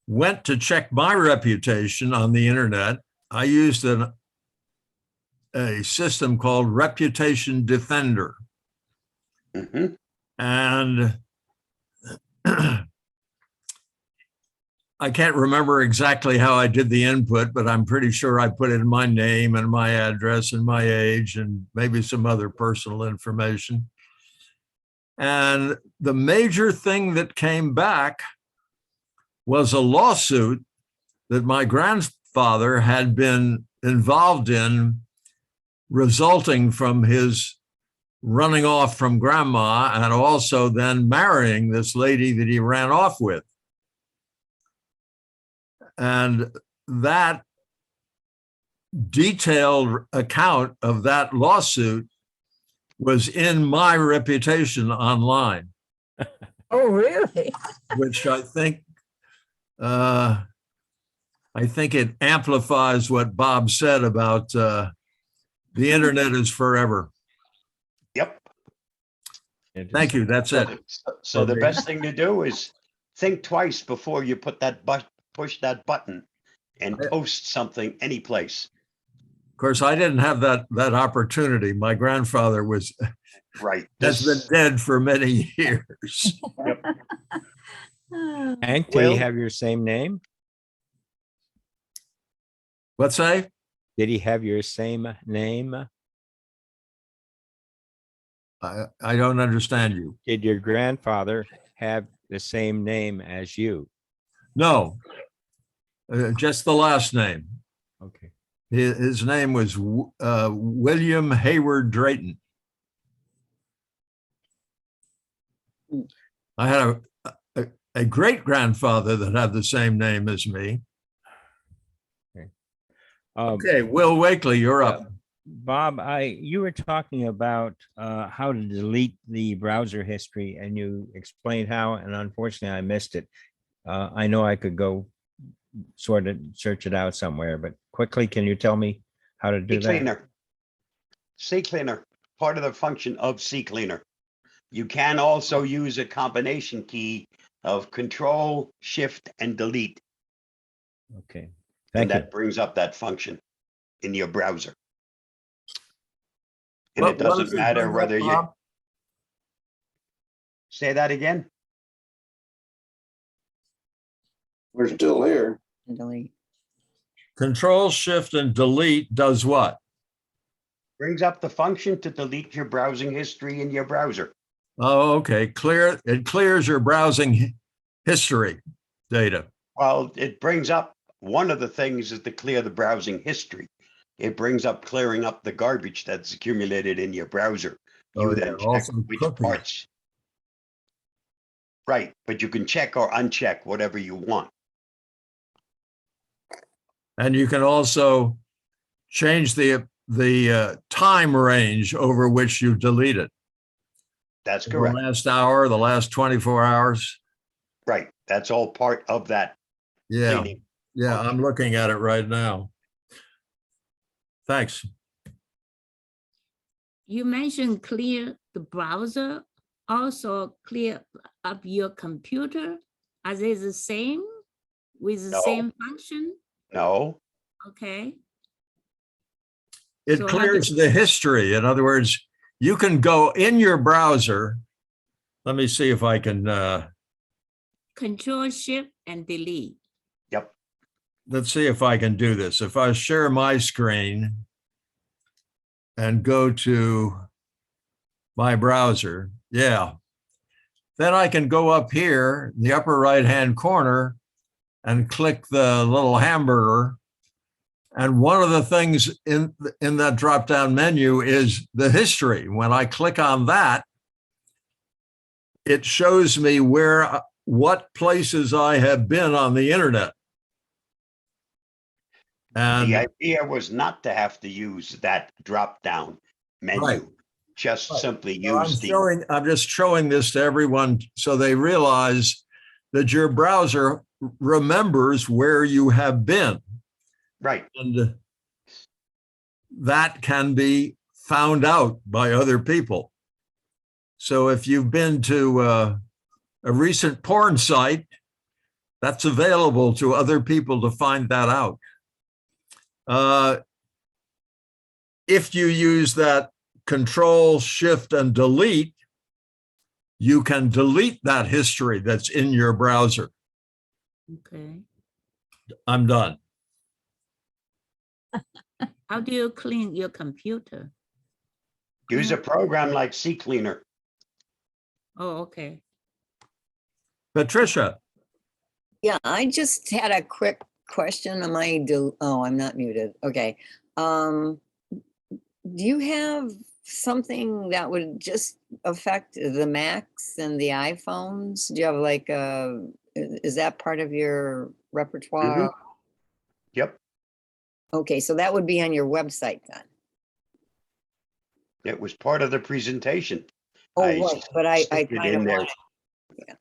went to check my reputation on the internet, I used a system called Reputation Defender. Mm-hmm. And I can't remember exactly how I did the input, but I'm pretty sure I put in my name and my address and my age and maybe some other personal information. And the major thing that came back was a lawsuit that my grandfather had been involved in, resulting from his running off from grandma and also then marrying this lady that he ran off with. And that detailed account of that lawsuit was in my reputation online. Oh, really? Which I think it amplifies what Bob said about the internet is forever. Yep. Thank you. That's it. So the best thing to do is think twice before you put that push that button and post something anyplace. Of course, I didn't have that opportunity. My grandfather has Right. been dead for many years. Hank, did he have your same name? What's that? Did he have your same name? I don't understand you. Did your grandfather have the same name as you? No, just the last name. Okay. His name was William Hayward Drayton. I had a great grandfather that had the same name as me. Okay, Will Wakely, you're up. Bob, you were talking about how to delete the browser history, and you explained how, and unfortunately I missed it. I know I could go sort of search it out somewhere, but quickly, can you tell me how to do that? Ccleaner, part of the function of Ccleaner. You can also use a combination key of Control, Shift, and Delete. Okay, And thank you. that brings up that function in your browser. And What it doesn't does it matter bring whether up, you Bob? say that again. We're still here. Delete. Control, Shift, and Delete does what? Brings up the function to delete your browsing history in your browser. Oh, okay. It clears your browsing history data. Well, it brings up, one of the things is to clear the browsing history. It brings up clearing up the garbage that's accumulated in your browser. You then check also which cookies. parts. Right, but you can check or uncheck whatever you want. And you can also change the time range over which you delete it. That's correct. The last hour, the last 24 hours. Right, that's all part of that. Yeah, cleaning yeah, function. I'm looking at it right now. Thanks. You mentioned clear the browser, also clear up your computer. Are they the same with the No. same function? No, Okay. It So how clears the history. In other words, you can go in your browser. Let me see if I can. Control Shift and Delete. yep, Let's see if I can do this. If I share my screen and go to my browser, yeah, then I can go up here in the upper right-hand corner and click the little hamburger. And one of the things in that drop-down menu is the history. When I click on that, it shows me what places I have been on the internet. And the idea was not to have to use that drop-down menu. Right. Just simply so use I'm just showing this to everyone so they realize that your browser remembers where you have been. right, And that can be found out by other people. So if you've been to a recent porn site, that's available to other people to find that out. If you use that Control, Shift, and Delete, you can delete that history that's in your browser. Okay. I'm done. How do you clean your computer? use a program like Ccleaner. Oh, okay. Patricia. Yeah, I just had a quick question. Oh, I'm not muted. Okay. Do you have something that would just affect the Macs and the iPhones? Do you have like is that part of your repertoire? Yep, Okay, so that would be on your website then. it was part of the presentation. Oh, I right, but I stuck it kind in of there. want. Yeah.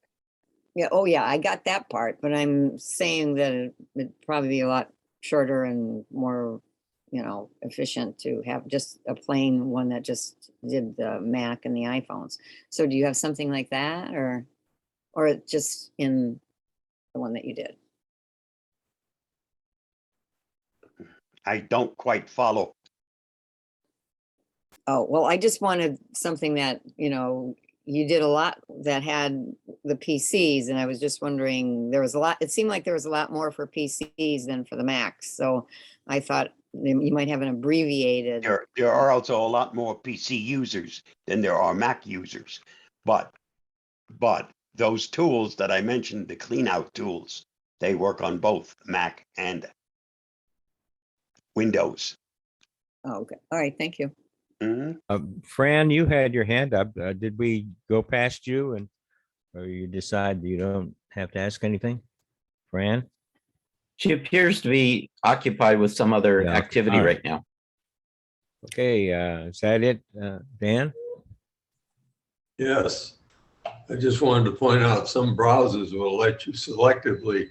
Yeah, oh yeah, I got that part, but I'm saying that it'd probably be a lot shorter and more, efficient to have just a plain one that just did the Mac and the iPhones. So do you have something like that or just in the one that you did. I don't quite follow. Oh, well, I just wanted something that, you know, you did a lot that had the PCs, and I was just wondering, there was a lot, it seemed like there was a lot more for PCs than for the Macs. So I thought you might have an abbreviated. There are also a lot more PC users than there are Mac users. But those tools that I mentioned, the clean out tools, they work on both Mac and Windows. Oh, okay. All right. Thank you. Mhm. Fran, you had your hand up. Did we go past you and, or you decide you don't have to ask anything? Fran? She appears to be occupied with some other Yeah, activity all right. right now. Okay, is that it, Dan? Yes. I just wanted to point out some browsers will let you selectively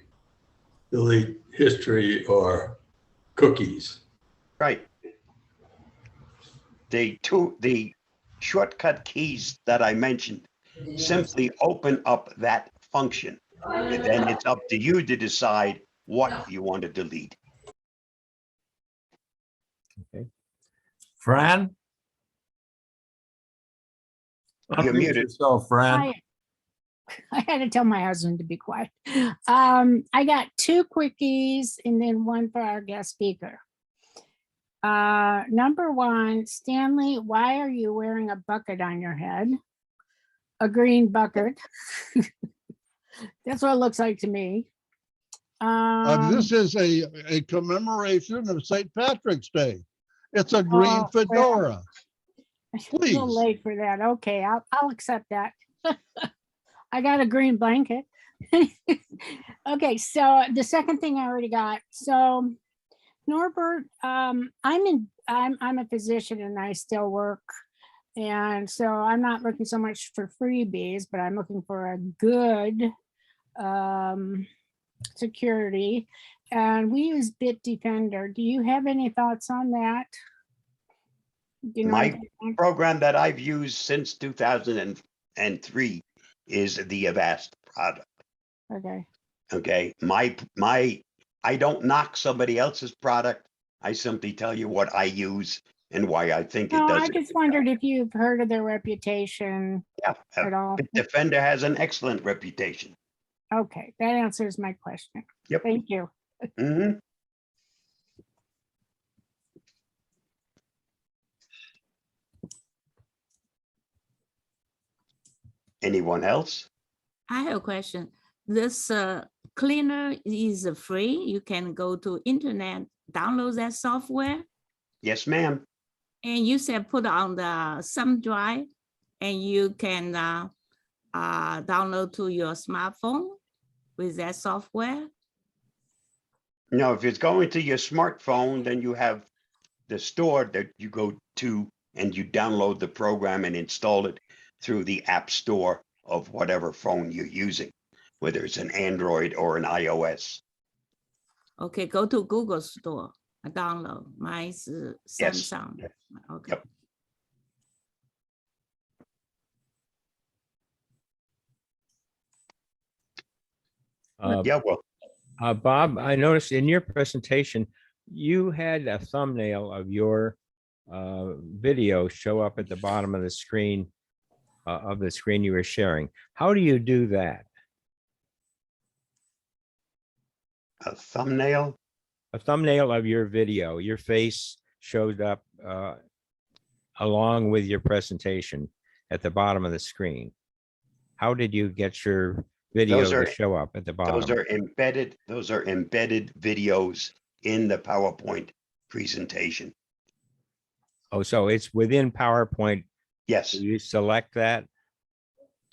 delete history or cookies. Right. The shortcut keys that I mentioned simply open up that function. And then it's up to you to decide what you want to delete. Fran? You're Unmute muted. yourself, Fran. I had to tell my husband to be quiet. I got 2 quickies and then one for our guest speaker. Number 1, Stanley, why are you wearing a bucket on your head? A green bucket. That's what it looks like to me. This is a commemoration of St. Patrick's Day. It's a green Oh, well, fedora. A Please. little late for that. Okay, I'll accept that. I got a green blanket. Okay, so the second thing I already got. So Norbert, I'm a physician and I still work. And so I'm not looking so much for freebies, but I'm looking for a good security. And we use Bitdefender. Do you have any thoughts on that? Do you know My anything about- program that I've used since 2003 is the Avast product. Okay. Okay, I don't knock somebody else's product. I simply tell you what I use and why I think it No, does I it. just wondered if you've heard of their reputation Yeah, at all. Defender has an excellent reputation. Okay, that answers my question. Yep. Thank you. Mhm. Anyone else? I have a question. This cleaner is free. You can go to internet, download that software, Yes, ma'am. and you said put on the thumb drive, and you can download to your smartphone with that software. No, if it's going to your smartphone, then you have the store that you go to and you download the program and install it through the app store of whatever phone you're using, whether it's an Android or an iOS. Okay, go to Google Store, download. Mine's Yes. Samsung. Okay. Yep. Yeah, well, Bob, I noticed in your presentation, you had a thumbnail of your video show up at the bottom of the screen you were sharing. How do you do that? a thumbnail. A thumbnail of your video, your face showed up along with your presentation at the bottom of the screen. How did you get your video Those to are- show up at the bottom? Those are embedded videos in the PowerPoint presentation. Oh, so it's within PowerPoint. Yes, Do you select that?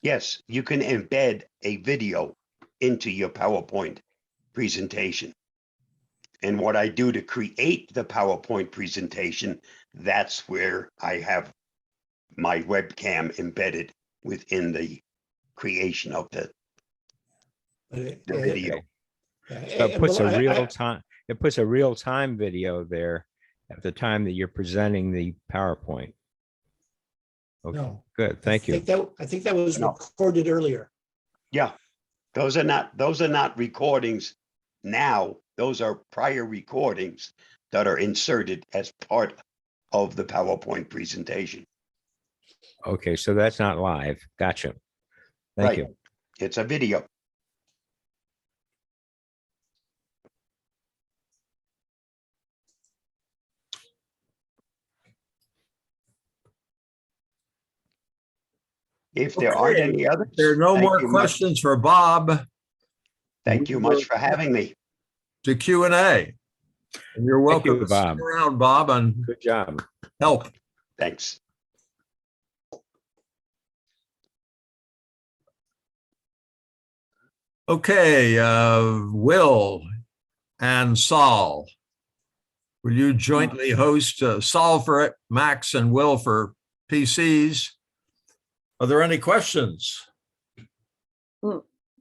yes, you can embed a video into your PowerPoint presentation. And what I do to create the PowerPoint presentation, that's where I have my webcam embedded within the creation of the video. So it puts a real time video there at the time that you're presenting the PowerPoint. Okay, No. good. Thank you. I think that was No. recorded earlier. Yeah, Those are not recordings now. Those are prior recordings that are inserted as part of the PowerPoint presentation. Okay, so that's not live. Gotcha. Thank Right. you. It's a video. If there aren't Okay, any others. there are no thank more you much. questions for Bob. Thank you much for having me. To Q&A. And you're Thank welcome you, to stick Bob. around, Bob, and Good job. help. Thanks. Okay, Will and Saul, will you jointly host Saul for Macs and Will for PCs? Are there any questions?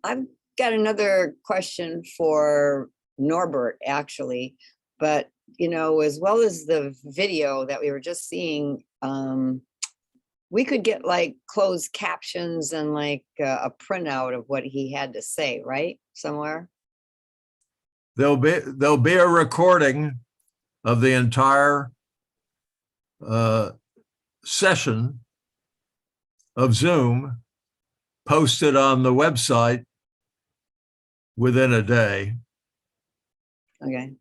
I've got another question for Norbert, actually, but as well as the video that we were just seeing, we could get like closed captions and like a printout of what he had to say, right? Somewhere. There'll be a recording of the entire session of Zoom posted on the website within a day. Okay.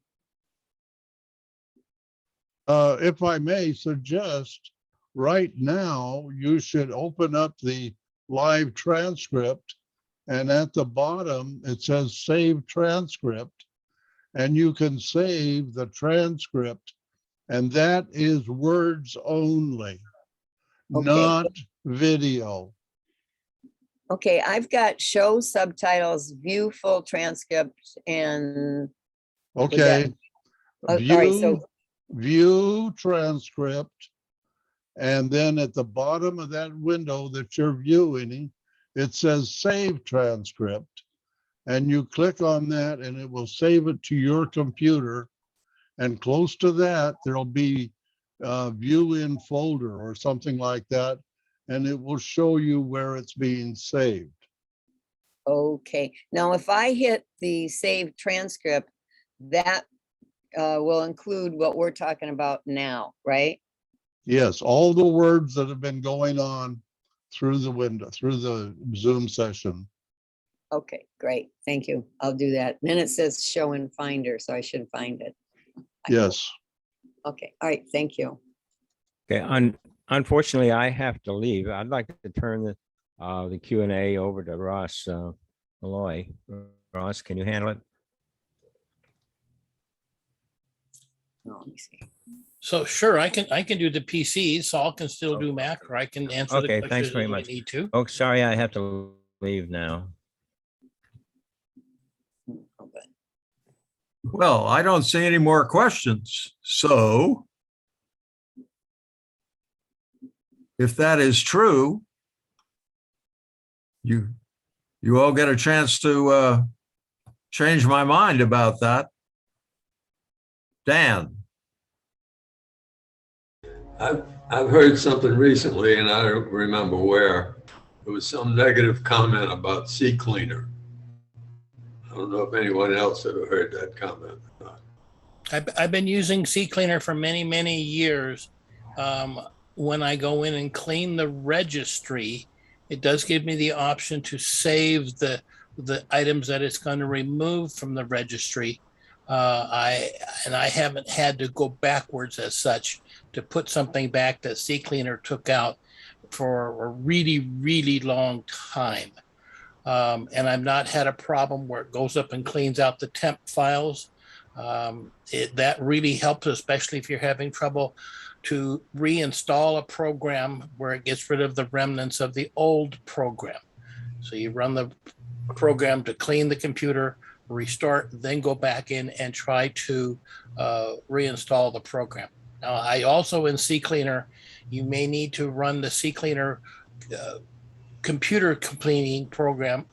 If I may suggest, right now, you should open up the live transcript, and at the bottom, it says save transcript, and you can save the transcript, and that is words only, Okay. not video. Okay, I've got show subtitles, view full transcript, and Okay. all right, so View transcript. And then at the bottom of that window that you're viewing, it says save transcript. And you click on that and it will save it to your computer. And close to that, there'll be view in folder or something like that. And it will show you where it's being saved. okay. Now, if I hit the save transcript, that will include what we're talking about now, right? Yes, all the words that have been going on through the window, through the Zoom session. Okay, great. Thank you. I'll do that. Then it says show in Finder, so I should find it. Yes. Okay, all right, thank you. Okay, unfortunately, I have to leave. I'd like to turn the Q&A over to Ross Malloy. Ross, can you handle it? Oh, let me see. So sure, I can do the PCs. Saul can still do Mac, or I can answer the Okay, questions thanks very as we much. need to. Oh, sorry, I have to leave now. Okay. Well, I don't see any more questions. So if that is true, you all get a chance to change my mind about that. Dan. I've heard something recently, and I don't remember where. There was some negative comment about Ccleaner. I don't know if anyone else ever heard that comment. I've been using Ccleaner for many, many years. When I go in and clean the registry, it does give me the option to save the items that it's going to remove from the registry. I haven't had to go backwards as such to put something back that Ccleaner took out for a really, really long time. And I've not had a problem where it goes up and cleans out the temp files. That really helps, especially if you're having trouble to reinstall a program where it gets rid of the remnants of the old program. So you run the program to clean the computer, restart, then go back in and try to reinstall the program. Now, I also in Ccleaner, you may need to run the Ccleaner computer cleaning program,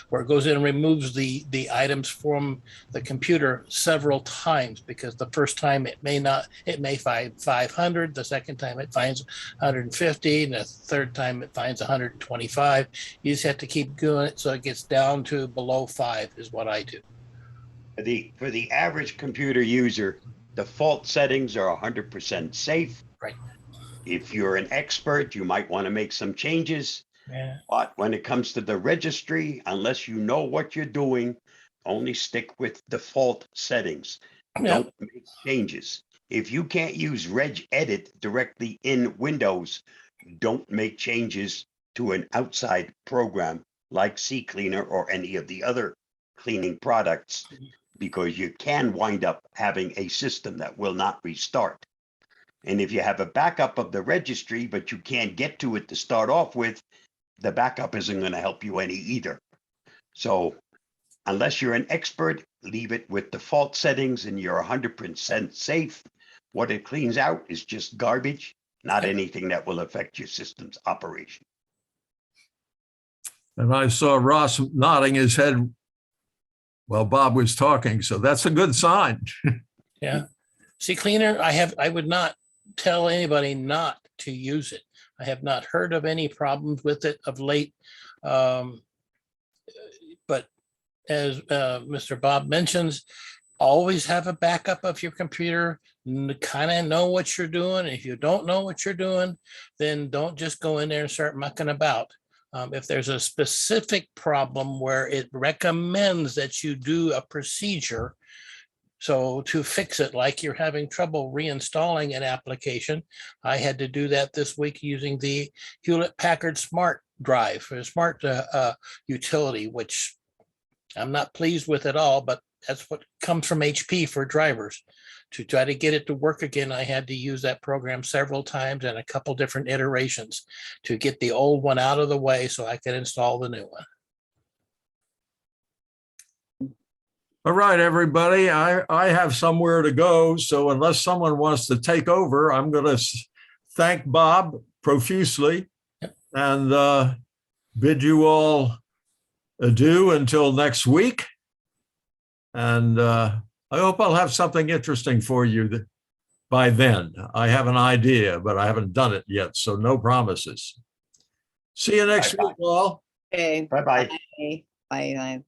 where it goes in and removes the items from the computer several times, because the first time it may find 500, the second time it finds 150, and the third time it finds 125. You just have to keep doing it so it gets down to below 5 is what I do. For the average computer user, default settings are 100% safe. Right. If you're an expert, you might want to make some changes. Yeah. But when it comes to the registry, unless you know what you're doing, only stick with default settings. Don't make changes. If you can't use regedit directly in Windows, don't make changes to an outside program like Ccleaner or any of the other cleaning products, because you can wind up having a system that will not restart. And if you have a backup of the registry, but you can't get to it to start off with, the backup isn't going to help you any either. So unless you're an expert, leave it with default settings and you're 100% safe. What it cleans out is just garbage, not anything that will affect your system's operation. And I saw Ross nodding his head while Bob was talking, so that's a good sign. Yeah. Ccleaner, I would not tell anybody not to use it. I have not heard of any problems with it of late. But as Mr. Bob mentions, always have a backup of your computer, kind of know what you're doing. If you don't know what you're doing, then don't just go in there and start mucking about. If there's a specific problem where it recommends that you do a procedure, so to fix it, like you're having trouble reinstalling an application, I had to do that this week using the Hewlett-Packard Smart Drive, or Smart utility, which I'm not pleased with at all, but that's what comes from HP for drivers. To try to get it to work again, I had to use that program several times and a couple different iterations to get the old one out of the way so I could install the new one. All right, everybody, I have somewhere to go. So unless someone wants to take over, I'm going to thank Bob profusely and bid you all adieu until next week. And I hope I'll have something interesting for you by then. I have an idea, but I haven't done it yet, so no promises. See you next week, all. Okay. Bye-bye. Bye. Bye.